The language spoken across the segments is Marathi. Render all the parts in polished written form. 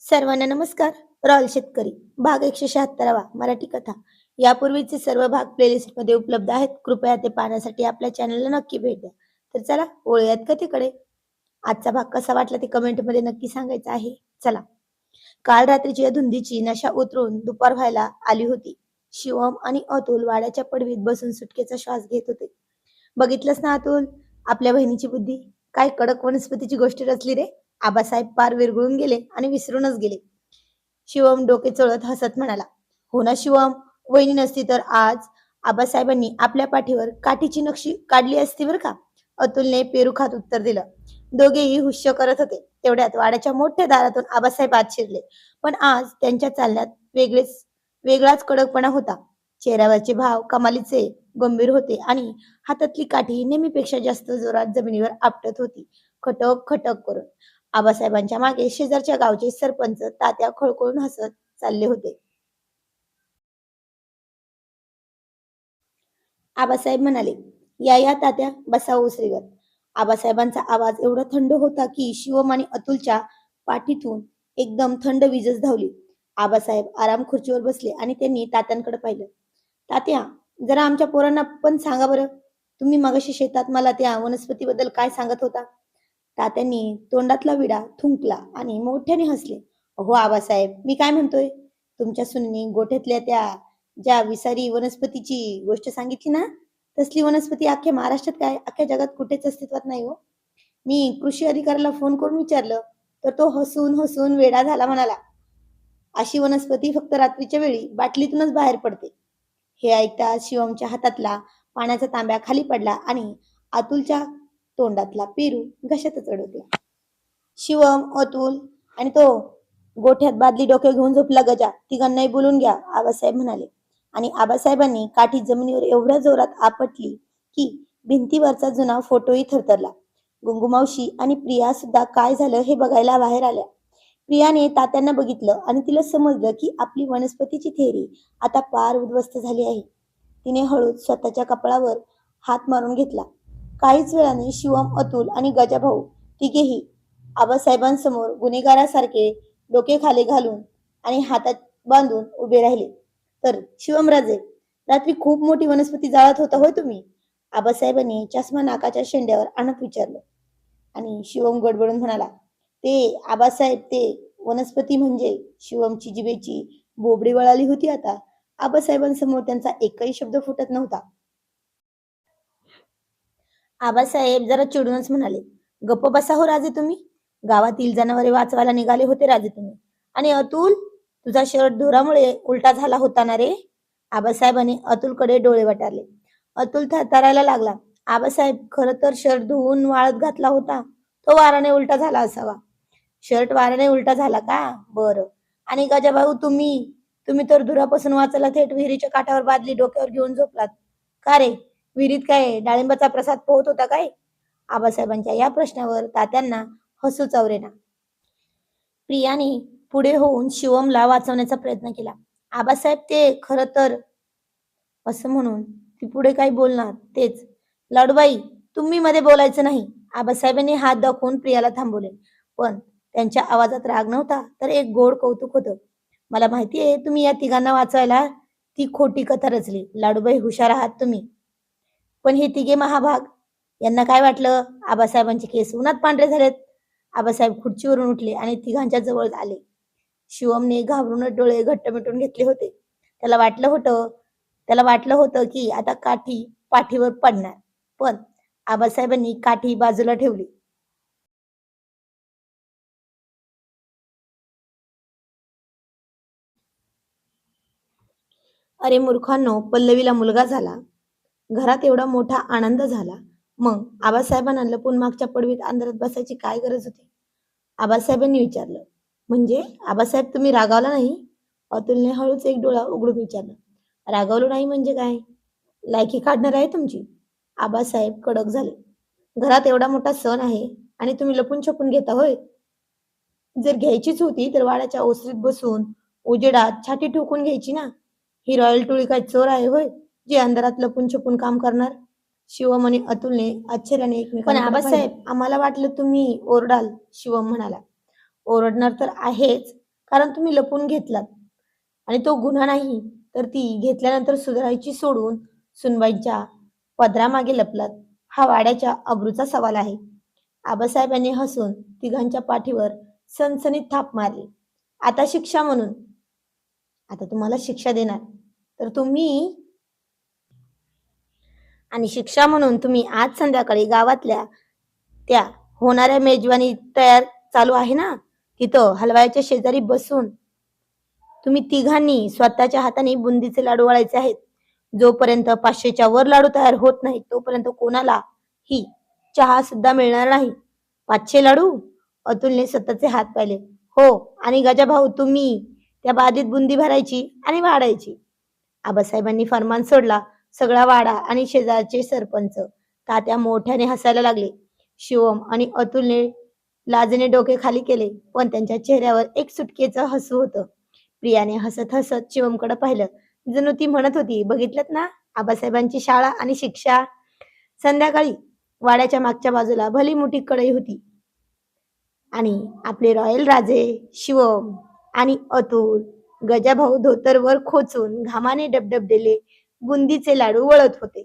सर्वांना नमस्कार. रॉयल शेतकरी भाग 176वा मराठी कथा. यापूर्वीचे सर्व भाग प्लेलिस्टमध्ये उपलब्ध आहेत. कृपया ते पाहण्यासाठी आपल्या चॅनलला नक्की भेट द्या. तर चला वळूयात कथेकडे. आजचा भाग कसा वाटला ते कमेंटमध्ये नक्की सांगायचं आहे. चला. काल रात्रीची या धुंदीची नशा उतरून दुपार व्हायला आली होती. शिवम आणि अतुल वाड्याच्या पडवीत बसून सुटकेचा श्वास घेत होते. बघितलंस ना अतुल, आपल्या बहिणीची बुद्धी. काय कडक वनस्पतीची गोष्ट रचली रे. आबासाहेब पार विरघळून गेले आणि विसरूनच गेले. शिवम डोके चोळत हसत म्हणाला, हो ना शिवम, वहिनी नसती तर आज आबासाहेबांनी आपल्या पाठीवर काठीची नक्षी काढली असती बरं का. अतुलने पेरू खात उत्तर दिलं. दोघेही हुश्य करत होते. तेवढ्यात वाड्याच्या मोठ्या दारातून आबासाहेब आत शिरले. पण आज त्यांच्या चालण्यात वेगळाच कडकपणा होता. चेहऱ्यावरचे भाव कमालीचे गंभीर होते आणि हातातली काठी नेहमीपेक्षा जास्त जोरात जमिनीवर आपटत होती, खटक खटक करून. आबासाहेबांच्या मागे शेजारच्या गावचे सरपंच तात्या खळखळून हसत चालले होते. आबासाहेब म्हणाले, या या तात्या, बसा ओसरीवर. आबासाहेबांचा आवाज एवढा थंड होता की शिवम आणि अतुलच्या पाठीतून एकदम थंड वीजच धावली. आबासाहेब आराम खुर्चीवर बसले आणि त्यांनी तात्यांकडे पाहिलं. तात्या, जरा आमच्या पोरांना पण सांगा बरं, तुम्ही मगाशी शेतात मला त्या वनस्पतीबद्दल काय सांगत होता. तात्यांनी तोंडातला विडा थुंकला आणि मोठ्याने हसले. अहो आबासाहेब, मी काय म्हणतोय, तुमच्या सुनेनी गोठ्यातल्या त्या ज्या विषारी वनस्पतीची गोष्ट सांगितली ना, तसली वनस्पती अख्ख्या महाराष्ट्रात काय अख्ख्या जगात कुठेच अस्तित्वात नाही हो. मी कृषी अधिकाऱ्याला फोन करून विचारलं तर तो हसून हसून वेडा झाला. म्हणाला, अशी वनस्पती फक्त रात्रीच्या वेळी बाटलीतूनच बाहेर पडते. हे ऐकता शिवमच्या हातातला पाण्याचा तांब्या खाली पडला आणि अतुलच्या तोंडातला पेरू घशातच अडकला. शिवम, अतुल आणि तो गोठ्यात बादली डोक्यावर घेऊन झोपला गजा, तिघांनाही बोलून घ्या, आबासाहेब म्हणाले. आणि आबासाहेबांनी काठी जमिनीवर एवढ्या जोरात आपटली की भिंतीवरचा जुना फोटोही थरथरला. गुंगूमावशी आणि प्रिया सुद्धा काय झालं हे बघायला बाहेर आल्या. प्रियाने तात्यांना बघितलं आणि तिला समजलं की आपली वनस्पतीची थेअरी आता पार उद्ध्वस्त झाली आहे. तिने हळूच स्वतःच्या कपाळावर हात मारून घेतला. काहीच वेळाने शिवम, अतुल आणि गजाभाऊ तिघेही आबासाहेबांसमोर गुन्हेगारासारखे डोके खाली घालून आणि हातात बांधून उभे राहिले. तर शिवमराजे, रात्री खूप मोठी वनस्पती जाळत होता होय तुम्ही. आबासाहेबांनी चष्मा नाकाच्या शेंड्यावर आणत विचारलं. आणि शिवम गडबडून म्हणाला, ते आबासाहेब, ते वनस्पती म्हणजे. शिवमची जिभेची बोबडी वळाली होती आता. आबासाहेबांसमोर त्यांचा एकही शब्द फुटत नव्हता. आबासाहेब जरा चिडूनच म्हणाले, गप्प बसा हो राजे तुम्ही. गावातील जनावरे वाचवायला निघाले होते राजे तुम्ही. आणि अतुल, तुझा शर्ट धुरामुळे उलटा झाला होता ना रे. आबासाहेबांनी अतुलकडे डोळे वटारले. अतुल थरथरायला लागला. आबासाहेब, खरं तर शर्ट धुवून वाळत घातला होता, तो वाऱ्याने उलटा झाला असावा. शर्ट वाऱ्याने उलटा झाला का, बरं. आणि गजाभाऊ, तुम्ही तुम्ही तर धुरापासून वाचायला थेट विहिरीच्या काठावर बादली डोक्यावर घेऊन झोपलात का रे. विहिरीत काय डाळिंबाचा प्रसाद पोहत होता काय. आबासाहेबांच्या या प्रश्नावर तात्यांना हसू चावरेना. प्रियाने पुढे होऊन शिवमला वाचवण्याचा प्रयत्न केला. आबासाहेब, ते खरं तर असं म्हणून ती पुढे काही बोलणार तेच. लाडूबाई, तुम्ही मध्ये बोलायचं नाही. आबासाहेबांनी हात दाखवून प्रियाला थांबवले. पण त्यांच्या आवाजात राग नव्हता, तर एक गोड कौतुक होतं. मला माहितीये तुम्ही या तिघांना वाचवायला ती खोटी कथा रचली. लाडूबाई, हुशार आहात तुम्ही. पण हे तिघे महाभाग, यांना काय वाटलं आबासाहेबांचे केस उन्हात पांढरे झालेत. आबासाहेब खुर्चीवरून उठले आणि तिघांच्या जवळ आले. शिवमने घाबरूनच डोळे घट्ट मिटून घेतले होते. त्याला वाटलं होतं की आता काठी पाठीवर पडणार. पण आबासाहेबांनी काठी बाजूला ठेवली. अरे मूर्खांनो, पल्लवीला मुलगा झाला, घरात एवढा मोठा आनंद झाला, मग आबासाहेबांना लपून मागच्या पडवीत अंधारात बसायची काय गरज होती. आबासाहेबांनी विचारलं. म्हणजे आबासाहेब, तुम्ही रागावला नाही. अतुलने हळूच एक डोळा उघडून विचारलं. रागावलो नाही म्हणजे काय, लायकी काढणार आहे तुमची. आबासाहेब कडक झाले. घरात एवढा मोठा सण आहे आणि तुम्ही लपून छपून घेता होय. जर घ्यायचीच होती तर वाड्याच्या ओसरीत बसून उजेडात छाती ठोकून घ्यायची ना. ही रॉयल टोळी काय चोर आहे होय, जे अंधारात लपून छपून काम करणार. शिवम आणि अतुलने आश्चर्याने एकमेकांना. पण आबासाहेब, आम्हाला वाटलं तुम्ही ओरडाल. शिवम म्हणाला. ओरडणार तर आहेच, कारण तुम्ही लपून घेतलात. आणि तो गुन्हा नाही, तर ती घेतल्यानंतर सुधारायची सोडून सुनबाईंच्या पदरामागे लपलात. हा वाड्याच्या अब्रूचा सवाल आहे. आबासाहेबांनी हसून तिघांच्या पाठीवर सणसणीत थाप मारली. आता शिक्षा म्हणून, आता तुम्हाला शिक्षा देणार. तर तुम्ही आणि शिक्षा म्हणून तुम्ही आज संध्याकाळी गावातल्या त्या होणाऱ्या मेजवानी तयार चालू आहे ना, तिथं हलवायच्या शेजारी बसून तुम्ही तिघांनी स्वतःच्या हाताने बुंदीचे लाडू वळायचे आहेत. जोपर्यंत 500च्या वर लाडू तयार होत नाही तोपर्यंत कोणाला ही चहा सुद्धा मिळणार नाही. 500 लाडू? अतुलने स्वतःचे हात पाहिले. हो, आणि गजाभाऊ तुम्ही त्या बादीत बुंदी भरायची आणि वाढायची. आबासाहेबांनी फरमान सोडला. सगळा वाडा आणि शेजारचे सरपंच तात्या मोठ्याने हसायला लागले. शिवम आणि अतुलने लाजेने डोके खाली केले, पण त्यांच्या चेहऱ्यावर एक सुटकेचं हसू होतं. प्रियाने हसत हसत शिवमकडे पाहिलं. जणू ती म्हणत होती, बघितलं ना आबासाहेबांची शाळा आणि शिक्षा. संध्याकाळी वाड्याच्या मागच्या बाजूला भली मोठी कढई होती आणि आपले रॉयल राजे शिवम आणि अतुल गजाभाऊ धोतरवर खोचून घामाने डबडबलेले बुंदीचे लाडू वळत होते.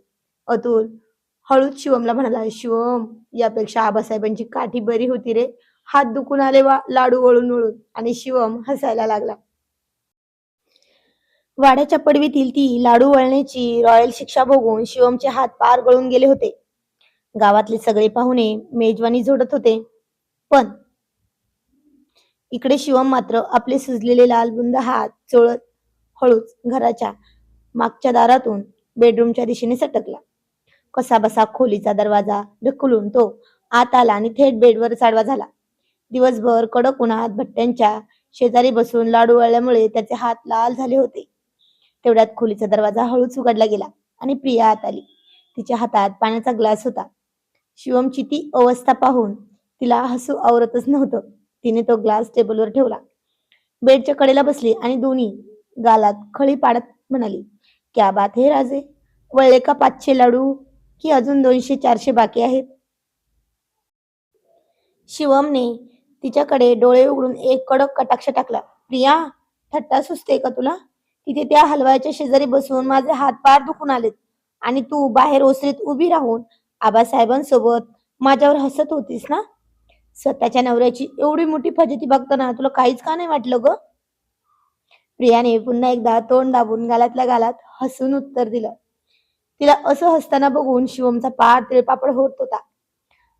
अतुल हळूच शिवमला म्हणाला, शिवम, यापेक्षा आबासाहेबांची काठी बरी होती रे. हात दुखून आले लाडू वळून वळून. आणि शिवम हसायला लागला. वाड्याच्या पडवीतील ती लाडू वळण्याची रॉयल शिक्षा भोगून शिवमचे हात पार गळून गेले होते. गावातले सगळे पाहुणे मेजवानी जोडत होते, पण इकडे शिवम मात्र आपले सुजलेले लालबुंद हात चोळत हळूच घराच्या मागच्या दारातून बेडरूमच्या दिशेने सटकला. कसाबसा खोलीचा दरवाजा ढकलून तो आत आला आणि थेट बेडवर चाडवा झाला. दिवसभर कडक उन्हात भट्ट्यांच्या शेजारी बसून लाडू वळल्यामुळे त्याचे हात लाल झाले होते. तेवढ्यात खोलीचा दरवाजा हळूच उघडला गेला आणि प्रिया आत आली. तिच्या हातात पाण्याचा ग्लास होता. शिवमची ती अवस्था पाहून तिला हसू आवरतच नव्हतं. तिने तो ग्लास टेबलवर ठेवला, बेडच्या कडेला बसली आणि दोन्ही गालात खळी पाडत म्हणाली, क्या बात है राजे, वळले का 500 लाडू, की अजून 200-400 बाकी आहेत? शिवमने तिच्याकडे डोळे उघडून एक कडक कटाक्ष टाकला. प्रिया, थट्टा सुचते का तुला? तिथे त्या हलवायच्या शेजारी बसून माझे हात पार दुखून आलेत आणि तू बाहेर ओसरीत उभी राहून आबासाहेबांसोबत माझ्यावर हसत होतीस ना? स्वतःच्या नवऱ्याची एवढी मोठी फजिती बघताना तुला काहीच का नाही वाटलं ग? प्रियाने पुन्हा एकदा तोंड दाबून गालातल्या गालात हसून उत्तर दिलं. तिला असं हसताना बघून शिवमचा पार तिळपापड होत होता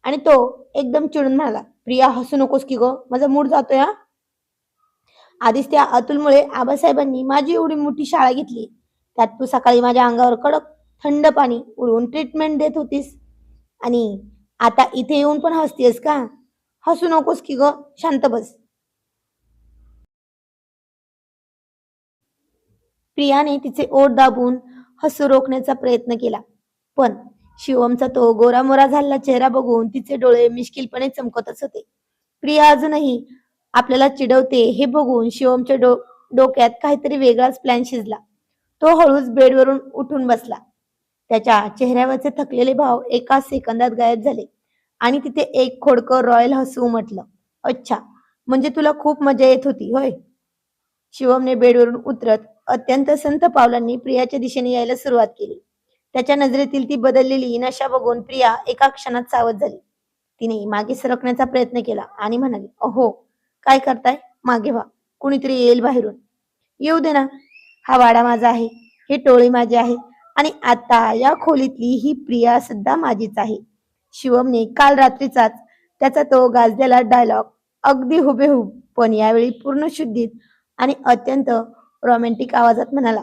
आणि तो एकदम चिडून म्हणाला, प्रिया हसू नकोस की ग, माझा मूड जातोय हा. आधीच त्या अतुलमुळे आबासाहेबांनी माझी एवढी मोठी शाळा घेतली. त्यात तू सकाळी माझ्या अंगावर कडक थंड पाणी उडवून ट्रीटमेंट देत होतीस आणि आता इथे येऊन पण हसतेस का? हसू नकोस की ग, शांत बस. प्रियाने तिचे ओठ दाबून हसू रोखण्याचा प्रयत्न केला, पण शिवमचा तो गोरामोरा झालेला चेहरा बघून तिचे डोळे मिश्किलपणे चमकतच होते. प्रिया अजूनही आपल्याला चिडवते हे बघून शिवमच्या डोक्यात काहीतरी वेगळाच प्लॅन शिजला. तो हळूच बेडवरून उठून बसला. त्याच्या चेहऱ्यावरचे थकलेले भाव एका सेकंदात गायब झाले आणि तिथे एक खोडकर रॉयल हसू उमटलं. अच्छा, म्हणजे तुला खूप मजा येत होती होय? शिवमने बेडवरून उतरत अत्यंत संथ पावलांनी प्रियाच्या दिशेने यायला सुरुवात केली. त्याच्या नजरेतील ती बदललेली नशा बघून प्रिया एका क्षणात सावध झाली. तिने मागे सरकण्याचा प्रयत्न केला आणि म्हणाली, अहो, काय करताय? मागे व्हा, कुणीतरी येईल बाहेरून. येऊ दे ना, हा वाडा माझा आहे, ही टोळी माझी आहे आणि आता या खोलीतली ही प्रिया सुद्धा माझीच आहे. शिवमने काल रात्रीचाच त्याचा तो गाजलेला डायलॉग अगदी हुबेहूब, पण यावेळी पूर्ण शुद्धीत आणि अत्यंत रोमॅन्टिक आवाजात म्हणाला.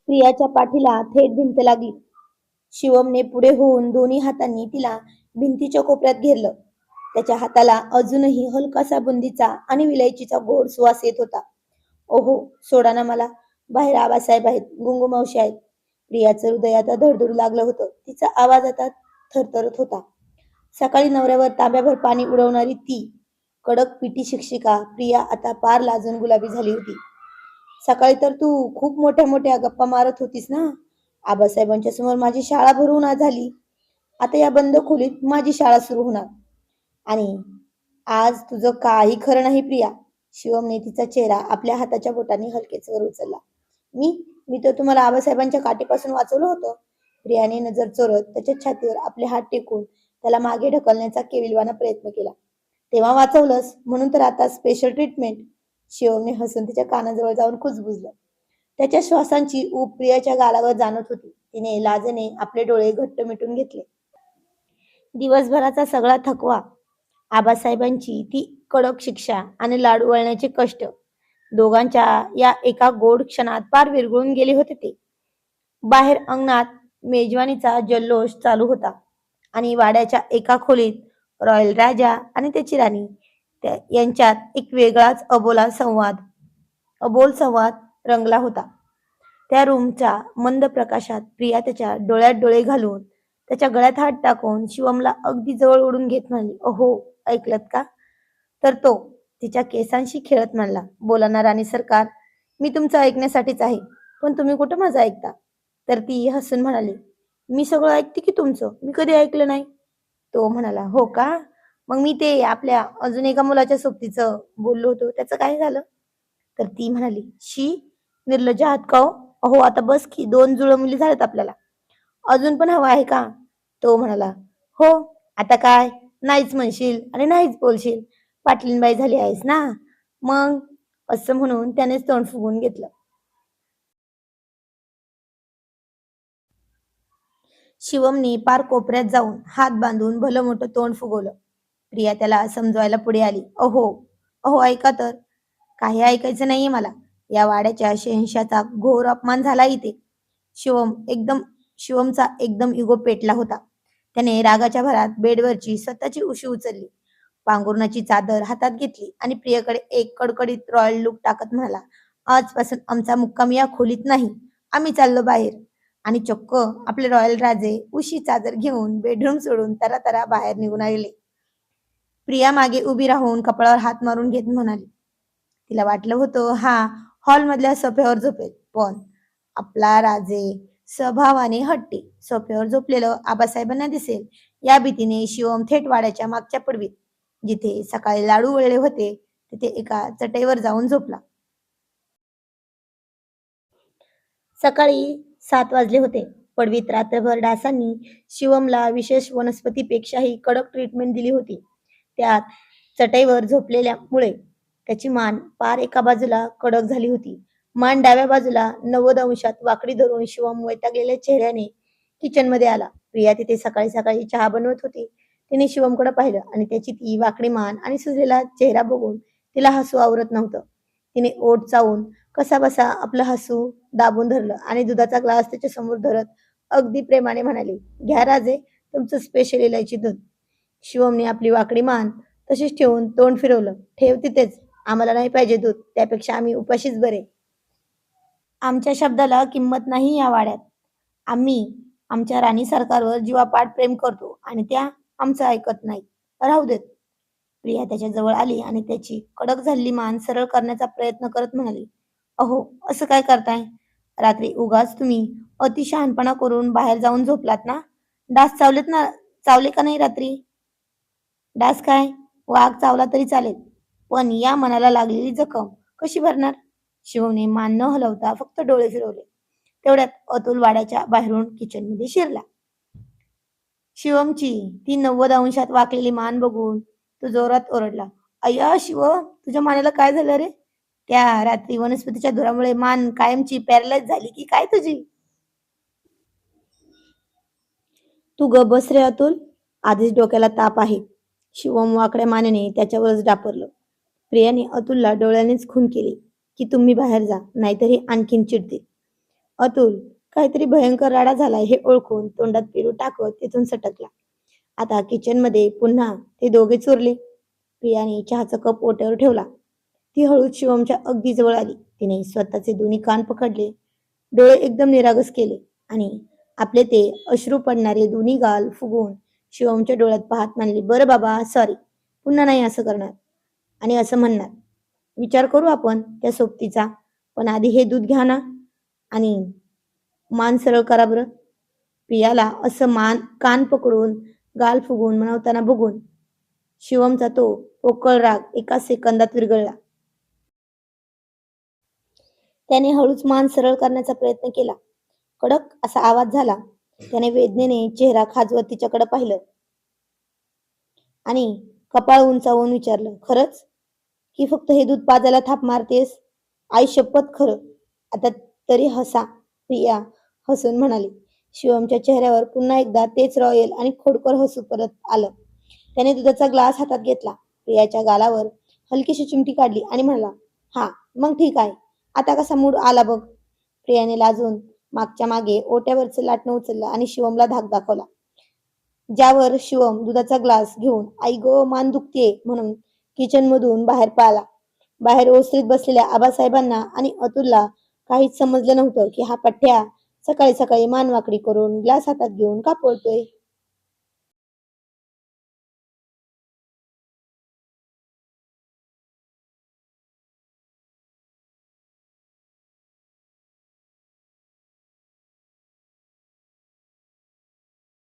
प्रियाच्या पाठीला थेट भिंत लागली. शिवमने पुढे होऊन दोन्ही हातांनी तिला भिंतीच्या कोपऱ्यात घेरलं. त्याच्या हाताला अजूनही हलकासा बुंदीचा आणि विलायचीचा गोड सुवास येत होता. ओहो, सोडा ना मला, बाहेर आबासाहेब आहेत, गुंगू मावशी आहेत. प्रियाचं हृदय आता धडधडू लागलं होतं. तिचा आवाज आता थरथरत होता. सकाळी नवऱ्यावर तांब्याभर पाणी उडवणारी ती कडक पीटी शिक्षिका प्रिया आता पार लाजून गुलाबी झाली होती. सकाळी तर तू खूप मोठ्या मोठ्या गप्पा मारत होतीस ना, आबासाहेबांच्या समोर माझी शाळा भरून झाली, आता या बंद खोलीत माझी शाळा सुरू होणार. आणि आज तुझं काही खरं नाही प्रिया. शिवमने तिचा चेहरा आपल्या हाताच्या बोटाने हलकेच वर उचलला. मी मी तर तुम्हाला आबासाहेबांच्या काठीपासून वाचवलं होतं. प्रियाने नजर चोरत त्याच्या छातीवर आपले हात टेकून त्याला मागे ढकलण्याचा केविलवाना प्रयत्न केला. तेव्हा वाचवलंस म्हणून तर आता स्पेशल ट्रीटमेंट. शिवमने हसून तिच्या कानाजवळ जाऊन कुजबुजलं. त्याच्या श्वासांची ऊब प्रियाच्या गालावर जाणवत होती. तिने लाजेने आपले डोळे घट्ट मिटून घेतले. दिवसभराचा सगळा थकवा, आबासाहेबांची ती कडक शिक्षा आणि लाडू वळण्याचे कष्ट, दोघांच्या या एका गोड क्षणात पार विरघळून गेले होते ते. बाहेर अंगणात मेजवानीचा जल्लोष चालू होता आणि वाड्याच्या एका खोलीत रॉयल राजा आणि त्याची राणी यांच्यात एक वेगळाच अबोल संवाद रंगला होता. त्या रूमच्या मंद प्रकाशात प्रिया त्याच्या डोळ्यात डोळे घालून त्याच्या गळ्यात हात टाकून शिवमला अगदी जवळ ओढून घेत म्हणाली, अहो ऐकलत का? तर तो तिच्या केसांशी खेळत म्हणला, बोला ना राणी सरकार, मी तुमचं ऐकण्यासाठीच आहे, पण तुम्ही कुठं माझं ऐकता? तर ती हसून म्हणाली, मी सगळं ऐकते की तुमचं, मी कधी ऐकलं नाही. तो म्हणाला, हो का? मग मी ते आपल्या अजून एका मुलाच्या सोबतीचं बोललो होतो त्याचं काय झालं? तर ती म्हणाली, शी, निर्लज्ज आहात का हो? अहो आता बस की, 2 जुळं मुली झाल्यात आपल्याला. अजून पण हवं आहे का? तो म्हणाला, हो, आता काय? नाहीच म्हणशील आणि नाहीच बोलशील. पाटलीनबाई झाली आहेस ना? मग असं म्हणून त्यानेच तोंड फुगवून घेतलं. शिवमने पार कोपऱ्यात जाऊन हात बांधून भलं मोठं तोंड फुगवलं. प्रिया त्याला समजवायला पुढे आली. अहो, अहो ऐका तर. काही ऐकायचं नाहीये मला. या वाड्याच्या शहेनशाचा घोर अपमान झाला इथे. शिवम एकदम शिवमचा एकदम इगो पेटला होता. त्याने रागाच्या भरात बेडवरची स्वतःची उशी उचलली, पांघरुणाची चादर हातात घेतली आणि प्रियेकडे एक कडकडीत रॉयल लुक टाकत म्हणाला, आजपासून आमचा मुक्काम या खोलीत नाही. आम्ही चाललो बाहेर. आणि चक्क आपले रॉयल राजे उशी चादर घेऊन बेडरूम सोडून तरा तरा बाहेर निघून आलेले. प्रिया मागे उभी राहून कपाळावर हात मारून घेत म्हणाली, तिला वाटलं होतं हा हॉल मधल्या सोफ्यावर झोपेल, पण आपला राजे स्वभावाने हट्टी सोफ्यावर झोपलेलं आबासाहेबांना दिसेल या भीतीने शिवम थेट वाड्याच्या मागच्या पडवीत, जिथे सकाळी लाडू वळले होते, तिथे एका चटईवर जाऊन झोपला. सकाळी 7 वाजले होते. पडवीत रात्रभर डासांनी शिवमला विशेष वनस्पतीपेक्षाही कडक ट्रीटमेंट दिली होती. त्यात चटईवर झोपलेल्यामुळे त्याची मान पार एका बाजूला कडक झाली होती. मान डाव्या बाजूला 90 अंशात वाकडी धरून शिवम वैतागलेल्या चेहऱ्याने किचनमध्ये आला. प्रिया तिथे सकाळी सकाळी चहा बनवत होती. तिने शिवमकडे पाहिलं आणि त्याची ती वाकडी मान आणि सुजलेला चेहरा बघून तिला हसू आवरत नव्हतं. तिने ओठ चावून कसाबसा आपलं हसू दाबून धरलं आणि दुधाचा ग्लास त्याच्या समोर धरत अगदी प्रेमाने म्हणाली, घ्या राजे, तुमचं स्पेशल इलायची दूध. शिवमने आपली वाकडी मान तशीच ठेवून तोंड फिरवलं. ठेव तिथेच, आम्हाला नाही पाहिजे दूध, त्यापेक्षा आम्ही उपाशीच बरे. आमच्या शब्दाला किंमत नाही या वाड्यात. आम्ही आमच्या राणी सरकारवर जीवापाड प्रेम करतो आणि त्या आमचं ऐकत नाहीत. राहू देत. प्रिया त्याच्या जवळ आली आणि त्याची कडक झालेली मान सरळ करण्याचा प्रयत्न करत म्हणाली, अहो असं काय करताय? रात्री उगाच तुम्ही अति शहाणपणा करून बाहेर जाऊन झोपलात ना? डास चावलेत ना? चावले का नाही रात्री? डास काय, वाघ चावला तरी चालेल, पण या मनाला लागलेली जखम कशी भरणार? शिवने मान न हलवता फक्त डोळे फिरवले. तेवढ्यात अतुल वाड्याच्या बाहेरून किचनमध्ये शिरला. शिवमची ती 90 अंशात वाकलेली मान बघून तो जोरात ओरडला, अय्या शिव, तुझ्या मानेला काय झालं रे? त्या रात्री वनस्पतीच्या धुरामुळे मान कायमची पॅरालाइज झाली की काय तुझी? तू ग बस रे अतुल, आधीच डोक्याला ताप आहे. शिवम वाकड्या मानेने त्याच्यावरच डापरलं. प्रियाने अतुलला डोळ्यानेच खून केले, की तुम्ही बाहेर जा, नाहीतरी आणखीन चिडते. अतुल काहीतरी भयंकर राडा झालाय हे ओळखून तोंडात पेरू टाकत तिथून सटकला. आता किचनमध्ये पुन्हा ते दोघे चोरले. प्रियाने चहाचा कप ओट्यावर ठेवला. ती हळूच शिवमच्या अगदी जवळ आली. तिने स्वतःचे दोन्ही कान पकडले, डोळे एकदम निरागस केले आणि आपले ते अश्रू पडणारे दोन्ही गाल फुगवून शिवमच्या डोळ्यात पाहत म्हणली, बरं बाबा, सॉरी, पुन्हा नाही असं करणार आणि असं म्हणणार. विचार करू आपण त्या सोबतीचा, पण आधी हे दूध घ्या ना आणि मान सरळ करा बरं. प्रियाला असं मान कान पकडून गाल फुगवून म्हणवताना बघून शिवमचा तो पोकळ राग एका सेकंदात विरघळला. त्याने हळूच मान सरळ करण्याचा प्रयत्न केला. कडक असा आवाज झाला. त्याने वेदनेने चेहरा खाजवत तिच्याकडे पाहिलं आणि कपाळ उंचावून विचारलं, खरंच की फक्त हे दूध पाजायला थाप मारतेस? आई शपथ खरं. आता तरी हसा, प्रिया हसून म्हणाली. शिवमच्या चेहऱ्यावर पुन्हा एकदा तेच रॉयल आणि खोडकर हसू परत आलं. त्याने दुधाचा ग्लास हातात घेतला, प्रियाच्या गालावर हलकीशी चिमटी काढली आणि म्हणाला, हा मग ठीक आहे, आता कसा मूड आला बघ. प्रियाने लाजून मागच्या मागे ओट्यावरचं लाटणं उचललं आणि शिवमला धाक दाखवला. ज्यावर शिवम दुधाचा ग्लास घेऊन आई गो मान दुखतेय म्हणून किचन मधून बाहेर पळाला. बाहेर ओसरीत बसलेल्या आबासाहेबांना आणि अतुलला काहीच समजलं नव्हतं की हा पठ्या सकाळी सकाळी मान वाकडी करून ग्लास हातात घेऊन का पळतोय.